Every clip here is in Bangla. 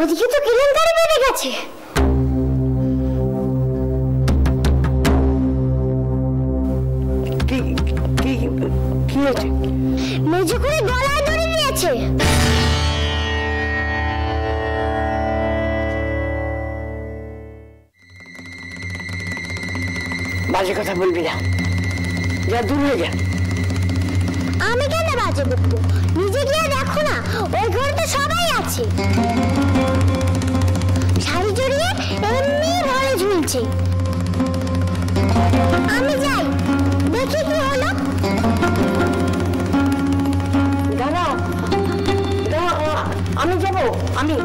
ওদিকে তো কেলেঙ্কারি বেড়ে গেছে। কি হয়েছে? মেজো করে গলায় ধরে নিয়েছে। বাজে কথা বলবি না, যা দূর হয়ে যা। আমি কেন বাজে বলবো? নিজে গিয়ে দেখো না, ওই ঘরে তো সবাই আছে। শাড়ি জড়িয়ে এমনি ঘরে ঝুলছে। আমি যাই, দেখি কি হলো। দাঁড়াও, আমি যাবো। আমি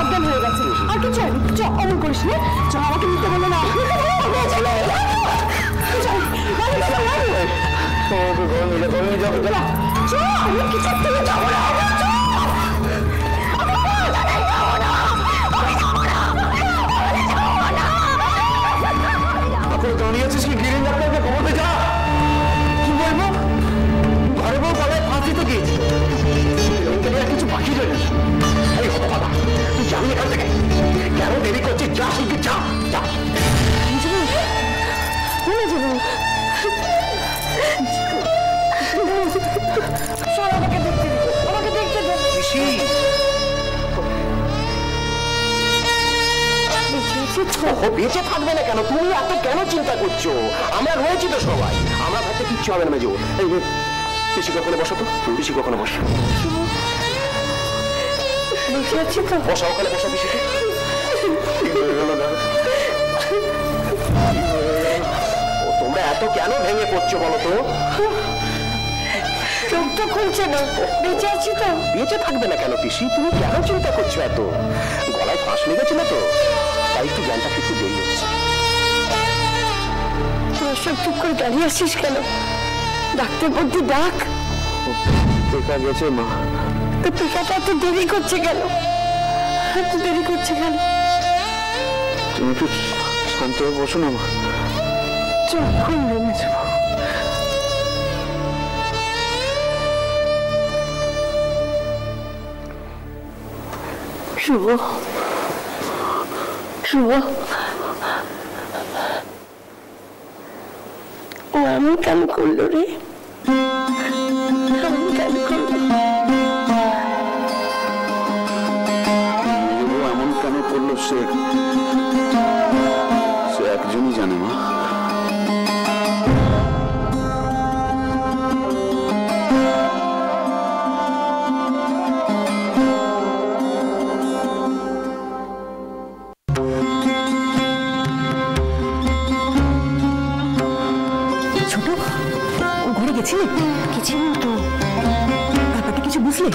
অজ্ঞান হয়ে গেছে। আর কিছু অমন করিস না, আমাকে নিতে বলো না। দাঁড়িয়েছিস কি? গিরিন ডাক্তারকে খবর দে। যা, কি বলবো? ঘরে বউ গলায় ফাঁসি তো গিয়েছে, কিছু বাকি রয়ে গেছে। এই হতভাগা, তুই যাবি এখান থেকে? কেন দেরি করছিস? যা, শিখবি, যা। আমাকে দেখতে দে, আমাকে দেখতে দে। বেঁচে থাকবে না কেন? তুমি এত কেন চিন্তা করছো? আমরা রয়েছি তো সবাই, আমরা থাকতে কিচ্ছু হবে না। মেজো, এই পিসি কখনো বসো তো, পিসি কখনো বসো। বসা, ওখানে বসা পিসিকে। তোমরা এত কেন ভেঙে পড়ছো বলো তো? চোখ তো খুলছে না, বেঁচে আছি তো। বেঁচে থাকবে না কেন পিসি? তুমি কেন চিন্তা করছো এত? গলায় ফাঁস লেগেছিল তো, তাই একটু জ্ঞানটা কিছু দেরি হচ্ছে। তোর সব চুপ করে দাঁড়িয়ে আসিস কেন? ডাক্তার বলতে ডাক। দেখা গেছে মা। তো টিকাটা এত দেরি করছে কেন? এত দেরি করছে কেন? তুমি একটু শান্ত হয়ে বসো না মা। চোখ খুলবে না যাবো। শুভ, শুভ, এমন কেন করলো রে? এমন কেন করলো? এমন কেন করলো সে একজনই জানে মা। ছোট ঘরে গেছিলে? গেছিলাম তো। ব্যাপারটা কিছু বুঝলে?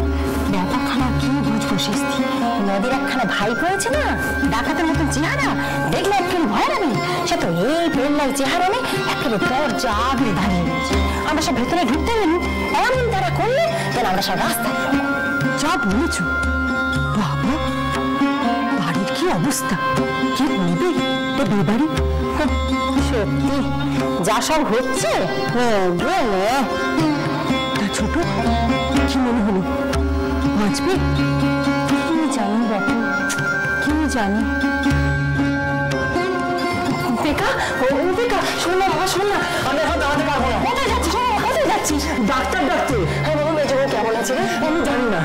ব্যাপারখানা কি বুঝবো শেষি? নদীর একখানা ভাই করেছে না, ডাকাতের মতন চেহারা, দেখলে একেবারে ভয় লাগে। সে তো এই পেল্লার চেহারা নেই, একেবারে দরজা আগলে দাঁড়িয়ে রয়েছে। আমরা সব ভেতরে ঢুকতে গেলি, এমন তারা করলে যেন আমরা সব রাস্তায়। যা বলেছ বাবা, বাড়ির কি অবস্থা, কি বলবে বেবাড়ি। সত্যি যা সব হচ্ছে। তা ছোট কি মনে হলো, বাঁচবে? কি জানি বাবু, কি জানি। বেকা, বেকা, শোন না বাবা, শোন না, আমি এখন দাঁড়াতে পারবো না। কোথায় যাচ্ছিস? কোথায় যাচ্ছিস? ডাক্তার ডাকতে। হ্যাঁ বাবু, মেজো কেমন আছে রে? আমি জানি না।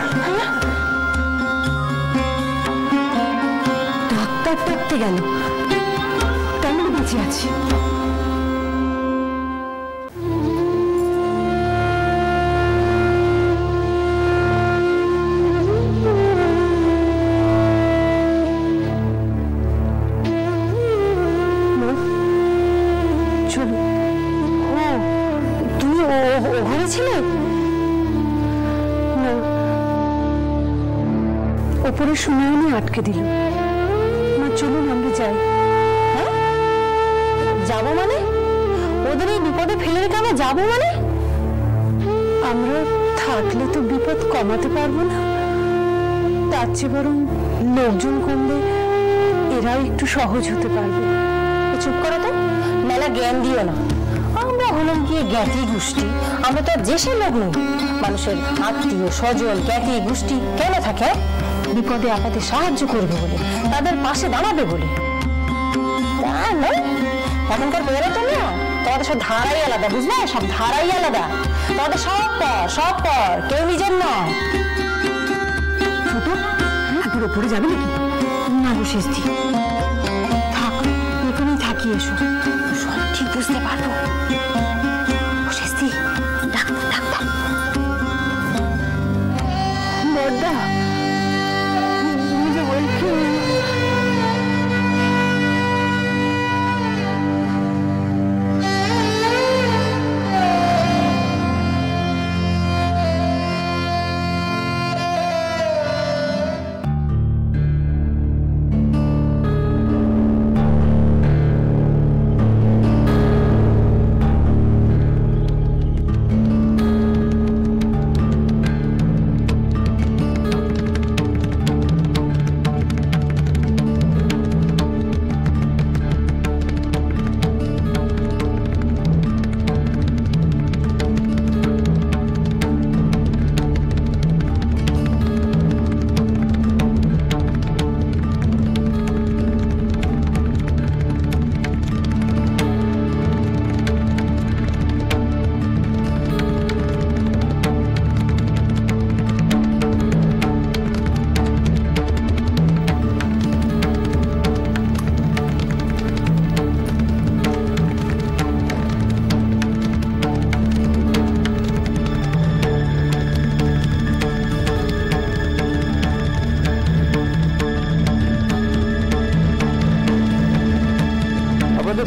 ডাক্তার ডাকতে গেল, তেমন বেঁচে আছি। ওপরে সুনয়নী আটকে দিল। মা চলুন আমরা যাই। হ্যাঁ যাবো মানে? ওদের এই বিপদে ফেলে রেখে আমরা যাবো মানে? আমরা থাকলে তো বিপদ কমাতে পারবো না, তার চেয়ে বরং লোকজন কমলে এরাও একটু সহজ হতে পারবে। চুপ করো তো, মেলা জ্ঞান দিও না। আমরা হলাম গিয়ে জ্ঞাতি গোষ্ঠী, আমরা তো যে সে লোক নই। মানুষের আত্মীয় স্বজন জ্ঞাতি গোষ্ঠী কেন থাকে? বিপদে আপদে সাহায্য করবে বলে, তাদের পাশে দাঁড়াবে বলে। তা নয়, এখনকার মেয়েরা তো না, তোমাদের সব ধারাই আলাদা, বুঝলে? সব ধারাই আলাদা। তোমাদের সব পর কেউ নিজের নয়। ছোট একবার ওপরে যাবে নাকি? না গো শেষদি, থাক, এখানেই থাকি। এসো, সব ঠিক বুঝতে পারবো। শেষদি, ডাক্তার ডাক্তার। বড়দা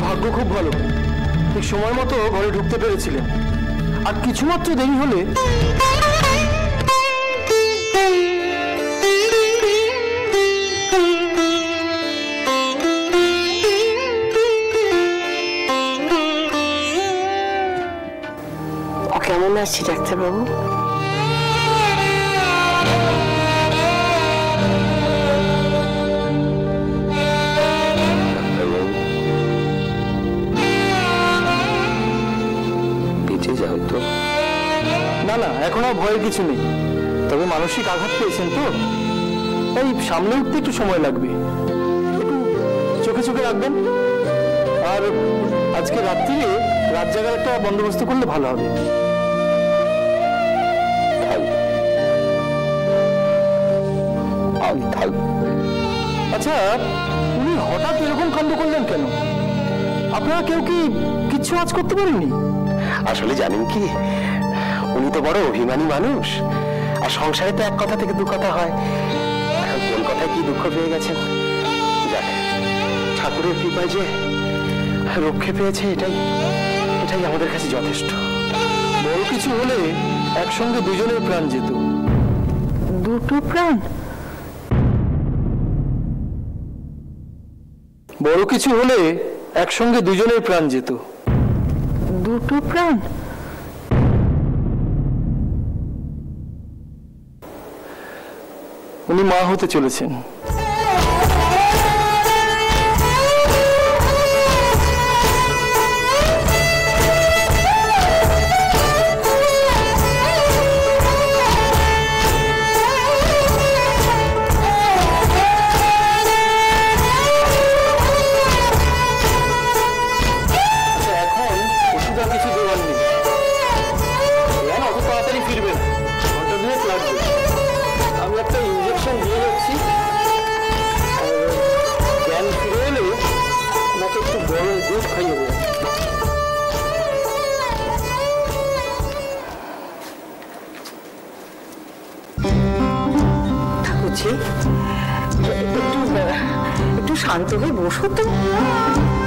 ভাগ্য খুব ভালো, ঠিক সময় মতো ঘরে ঢুকতে পেরেছিলেন। আর কিছুমাত্র দেরি হলে কেমন আছি ডাক্তারবাবু? না না, এখন আর ভয়ের কিছু নেই, তবে মানসিক আঘাত পেয়েছেন তো, তাই সামনে উঠতে একটু সময় লাগবে। চোখে চোখে রাখবেন। আর আজকে রাত্রিরে রাত জাগার একটা বন্দোবস্ত করলে ভালো হবে। আচ্ছা, উনি হঠাৎ এরকম কাণ্ড করলেন কেন? আপনারা কেউ কি কিচ্ছু আজ করতে পারেননি? আসলে জানেন কি, উনি তো বড় অভিমানী মানুষ, আর সংসারে তো এক কথা থেকে দু কথা হয়। এখন কোন কথায় কি দুঃখ পেয়ে গেছেন, যাক ঠাকুরের কৃপায় যে রক্ষে পেয়েছে, এটাই আমাদের কাছে যথেষ্ট। বড় কিছু হলে একসঙ্গে দুজনের প্রাণ যেত। দুটো প্রাণ? বড় কিছু হলে একসঙ্গে দুজনের প্রাণ যেত। দুটো প্রাণ? উনি মা হতে চলেছেন। একটু শান্ত হয়ে বসো তো।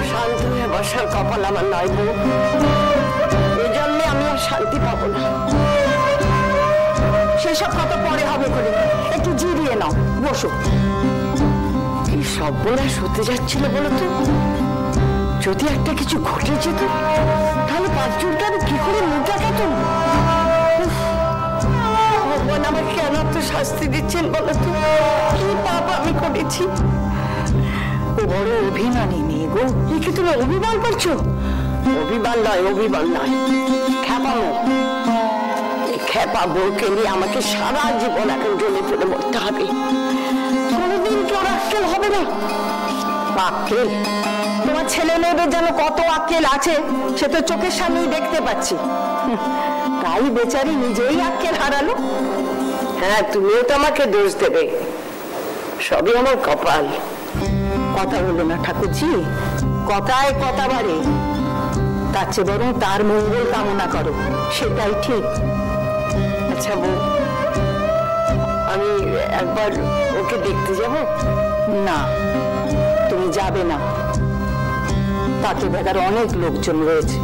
শান্ত হয়ে বসার কপাল আমার নয় বউ, এই জন্যে আমি আর শান্তি পাবো না। সেসব কথা পরে হবে করে, একটু জিরিয়ে নাও, বসো। কি সর্বনাশ হতে যাচ্ছিল বলো তো? যদি একটা কিছু ঘটে যেত, তাহলে পাঁচজনকে আমি কি করে মুখটা খেতাম? ভগবান আমার কেন তো শাস্তি দিচ্ছেন বলো তো? কি পাপ আমি করেছি? ও বড় অভিমানী মেয়ে গো। কি তুমি অভিমান করছো? অভিমান নয়, অভিমান নয়, খেপানো। এই খেপা বউকে নিয়ে আমাকে সারা জীবন এখন জ্বলে ফেলে মরতে হবে। কোনোদিন কেউ আক্কেল হবে না। আক্কেল? তোমার ছেলে মেয়েদের যেন কত আক্কেল আছে সে তো চোখের সামনেই দেখতে পাচ্ছি। তাই বেচারি নিজেই আক্কেল হারালো। হ্যাঁ, তুমিও তো আমাকে দোষ দেবে, সবই আমার কপাল। কথা বলো না ঠাকুরজি, কথায় কথা বাড়ে। তার চেয়ে বরং তার মঙ্গল কামনা করো, সেটাই ঠিক। আচ্ছা বউ, আমি একবার ওকে দেখতে যাব? না, তুমি যাবে না। তাকে দেখার অনেক লোকজন রয়েছে।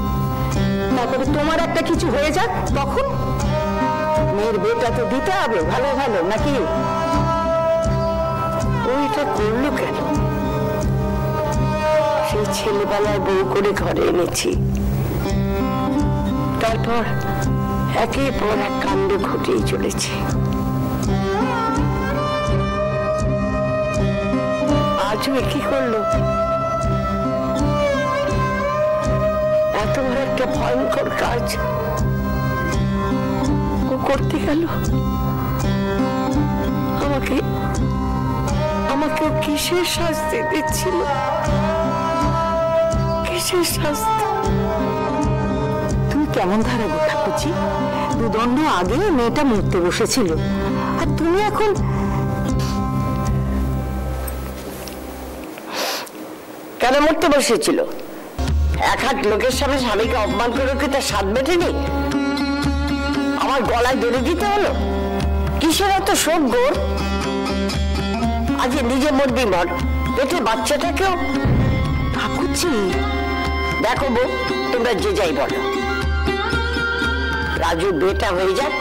তারপরে তোমার একটা কিছু হয়ে যাক, তখন মেয়ের বিয়েটা তো দিতে হবে ভালো ভালো, নাকি? ও এটা করলো কেন? সেই ছেলেবেলায় বউ করে ঘরে এনেছি, তারপর একের পর এক কাণ্ড ঘটেই চলেছে। আজও কি করলো? এত বড় একটা ভয়ঙ্কর কাজ ও করতে গেল। আমাকে কিসের শাস্তি দিচ্ছিল? কিসের শাস্তি? তুমি কেমন ধারাবো ঠাকুরজি? দুদণ্ড আগে মেয়েটা মরতে বসেছিল, আর তুমি এখন? কেন মরতে বসেছিল? এক হাত লোকের সামনে স্বামীকে অপমান করে কি তার স্বাদ মেটেনি? আমার গলায় দড়ি দিতে হলো? কিসের এত শোক গোর? আজ নিজে মরবি মর, পেটে বাচ্চাটাকেও। ঠাকুরজি দেখো বউ, তোমরা যে যাই বলো, রাজু বেটা হয়ে যাক,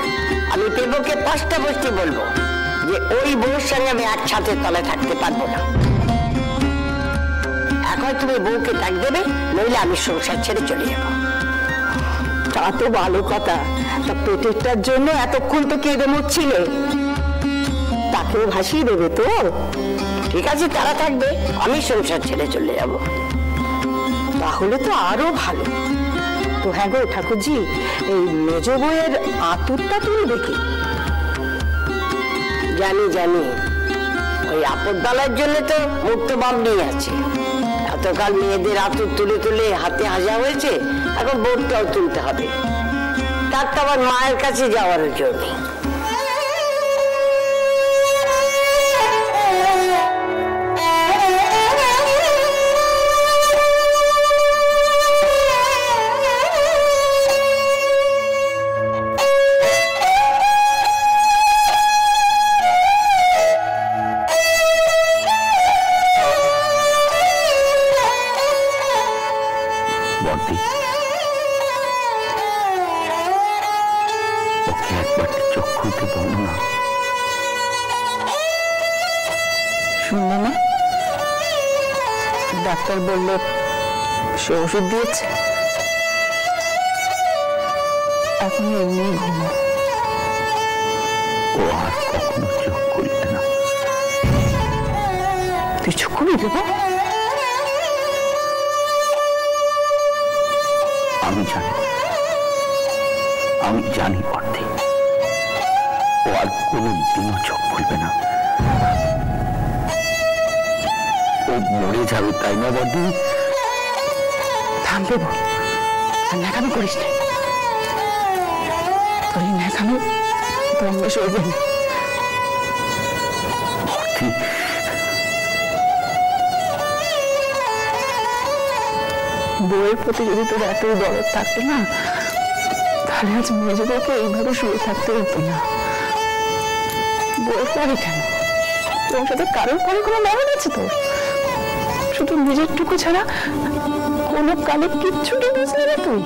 আমি পেবকে পাঁচটা বসতে বলবো যে ওই বউর সঙ্গে আমি এক ছাদের তলায় থাকতে পারবো না। এখন তুমি বউকে ডাক দেবে, নইলে আমি সংসার ছেড়ে চলে যাবো। তা তো ভালো কথা। তা পেটেরটার জন্য এতক্ষণ তো কেঁদে মরছিলে, তাকেও ভাসিয়ে দেবে তো? ঠিক আছে, তারা থাকবে, আমি সংসার ছেড়ে চলে যাব। তাহলে তো আরো ভালো। তো হ্যাঁ গো ঠাকুরজি, এই মেজ বউয়ের আতুরটা তুলবে কি? জানি জানি, ওই আপদ বালার জন্য তো মুক্ত বামনি আছে। এত এতকাল মেয়েদের আতুর তুলে তুলে হাতে হাজা হয়েছে, এখন বোর্ডটাও তুলতে হবে। তার তো আবার মায়ের কাছে যাওয়ার জন্য। শুনলে না, ডাক্তার বলল সে ওষুধ দিয়েছে, এখন এমনি ঘুমো। ও আর কখনো চোখ খুলবে না। তুই চোখ খুলে দেবো? আমি জানি বর্দি, ও আর কোনোদিনও চোখ খুলবে না। ও মরে যাবে, তাই না বর্দি? থাম দেবো, আর ন্যাকামি করিস না। তোর এই ন্যাকামি বন্ধ সরবে না। বউয়ের প্রতি যদি তোর এতই দরদ থাকতো না, তাহলে আজ মেজবাকে এইভাবে শুয়ে থাকতে হতো না। বউয়ের পরে কেন? তোর সাথে কারোর পরে কোনো মরণ আছে তোর? শুধু নিজের টুকু ছাড়া কোনো কালে কিচ্ছুটি বুঝলি না তুই?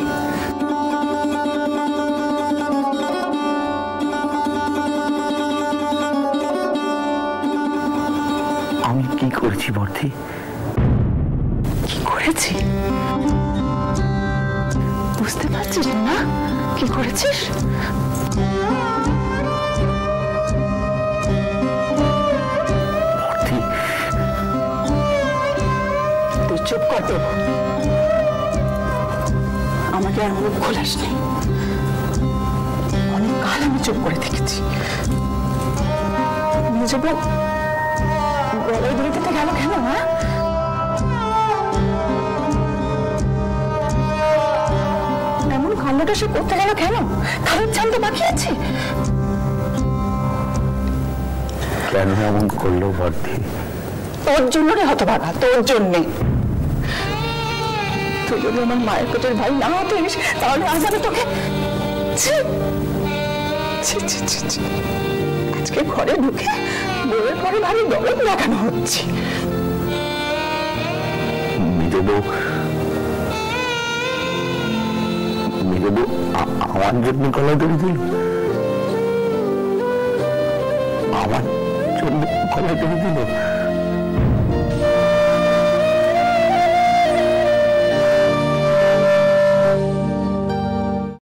আমি কি করেছি বর্দি? কি করেছি বুঝতে পারছিস না? কি করেছিস? তুই চুপ কর দেবো, আমাকে আর মুখ খোলাস নেই। অনেক কাল আমি চুপ করে দেখেছি। নিজে গলায় দড়িতে গেল কেন? না এমন কান্ডটা সে করতে গেল কেন? কারোর জান তো বাকি আছে। কেন এমন করলো বর্দি? তোর জন্য রে হতভাগা, তোর জন্যে। তুই যদি আমার মায়ের পেটের ভাই না হতিস, তাহলে আজ আমি তোকে আজকে ঘরে ঢুকে বউয়ের পরে ভারী দরদ দেখানো হচ্ছে। মেজে বউ আমার জন্য গলায় দড়ি দিল, আমার জন্য গলায় দড়ি দিল।